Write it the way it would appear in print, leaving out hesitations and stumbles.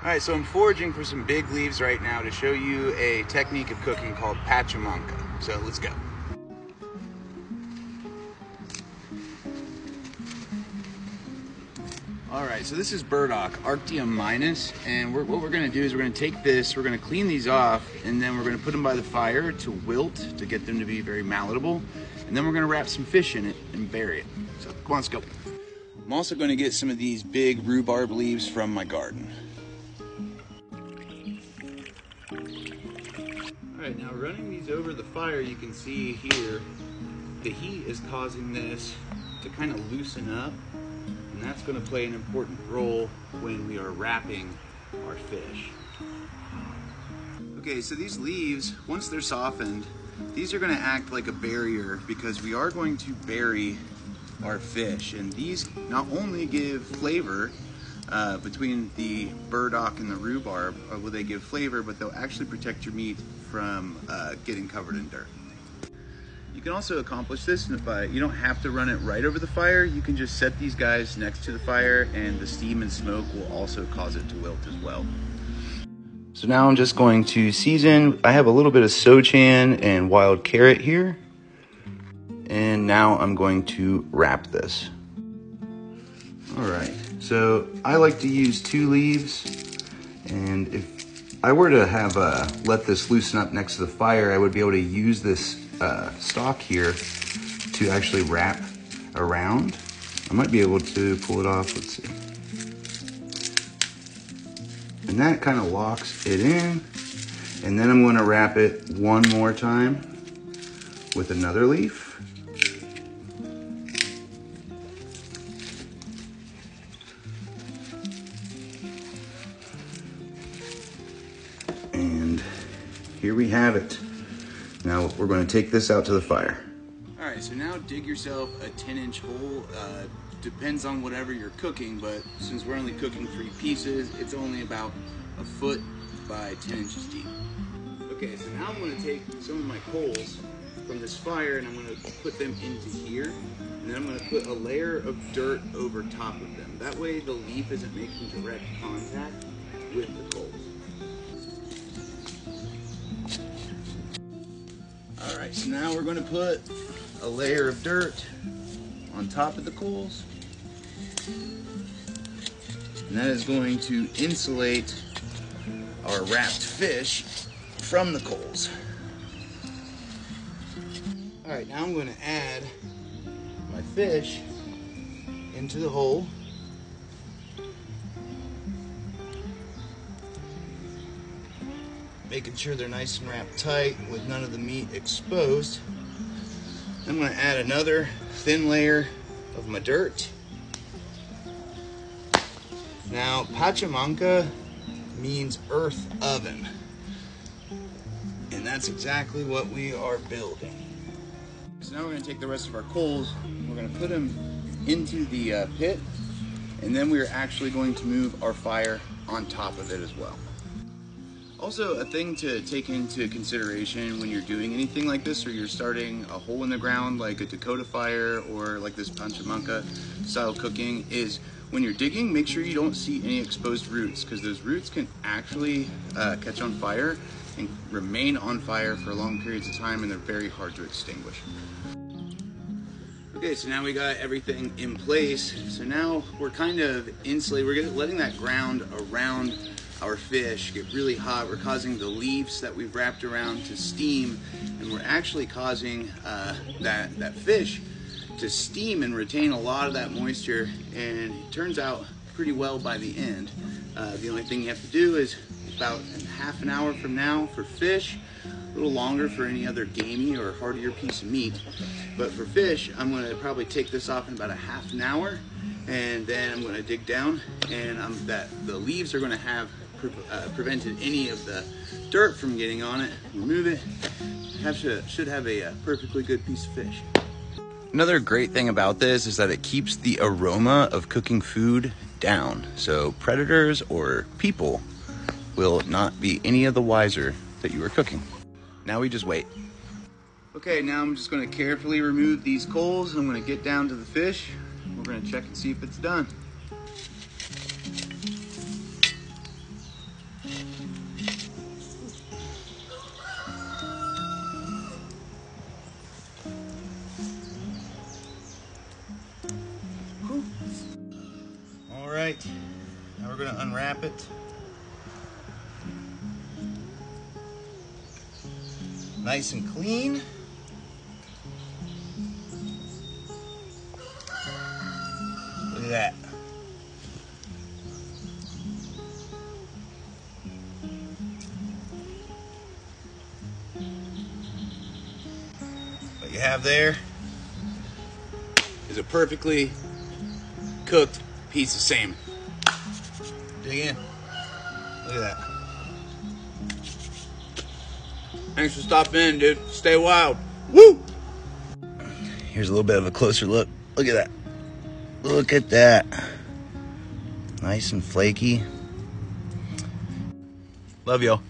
All right, so I'm foraging for some big leaves right now to show you a technique of cooking called pachamanca. So let's go. All right, so this is burdock, Arctium minus, and what we're gonna do is we're gonna take this, we're gonna clean these off, and then we're gonna put them by the fire to wilt, to get them to be very malleable, and then we're gonna wrap some fish in it and bury it. So come on, let's go. I'm also gonna get some of these big rhubarb leaves from my garden. All right, now running these over the fire, you can see here, the heat is causing this to kind of loosen up, and that's going to play an important role when we are wrapping our fish. Okay, so these leaves, once they're softened, these are going to act like a barrier because we are going to bury our fish, and these not only give flavor between the burdock and the rhubarb, or will they give flavor, but they'll actually protect your meat from getting covered in dirt. You can also accomplish this by, you don't have to run it right over the fire. You can just set these guys next to the fire, and the steam and smoke will also cause it to wilt as well. So now I'm just going to season. I have a little bit of sochan and wild carrot here. And now I'm going to wrap this. All right, so I like to use 2 leaves, and if I were to have let this loosen up next to the fire, I would be able to use this stalk here to actually wrap around. I might be able to pull it off, let's see. And that kind of locks it in, and then I'm gonna wrap it one more time with another leaf. Here we have it. Now we're going to take this out to the fire. All right, so now dig yourself a 10-inch hole. Depends on whatever you're cooking, but since we're only cooking 3 pieces, it's only about 1 foot by 10 inches deep. Okay, so now I'm going to take some of my coals from this fire and I'm going to put them into here, and then I'm going to put a layer of dirt over top of them. That way the leaf isn't making direct contact with the coals. All right, so now we're going to put a layer of dirt on top of the coals, and that is going to insulate our wrapped fish from the coals. All right, now I'm going to add my fish into the hole. Making sure they're nice and wrapped tight with none of the meat exposed. I'm going to add another thin layer of my dirt. Now, pachamanca means earth oven, and that's exactly what we are building. So now we're going to take the rest of our coals, we're going to put them into the pit, and then we're actually going to move our fire on top of it as well. Also, a thing to take into consideration when you're doing anything like this, or you're starting a hole in the ground like a Dakota fire or like this pachamanca style cooking, is when you're digging, make sure you don't see any exposed roots, because those roots can actually catch on fire and remain on fire for long periods of time, and they're very hard to extinguish. Okay, so now we got everything in place. So now we're kind of insulated. We're letting that ground around our fish get really hot. We're causing the leaves that we've wrapped around to steam, and we're actually causing that fish to steam and retain a lot of that moisture, and it turns out pretty well by the end. The only thing you have to do is about half an hour from now for fish, a little longer for any other gamey or heartier piece of meat. But for fish, I'm going to probably take this off in about a half an hour, and then I'm going to dig down, and the leaves are going to have prevented any of the dirt from getting on it. Remove it. Should have a perfectly good piece of fish. Another great thing about this is that it keeps the aroma of cooking food down, so predators or people will not be any of the wiser that you are cooking. Now we just wait. Okay, now I'm just going to carefully remove these coals. I'm going to get down to the fish. We're going to check and see if it's done. unwrap it. Nice and clean. Look at that. What you have there is a perfectly cooked piece of salmon. Dig in. Look at that. Thanks for stopping in, dude. Stay wild. Woo! Here's a little bit of a closer look. Look at that. Look at that. Nice and flaky. Love y'all.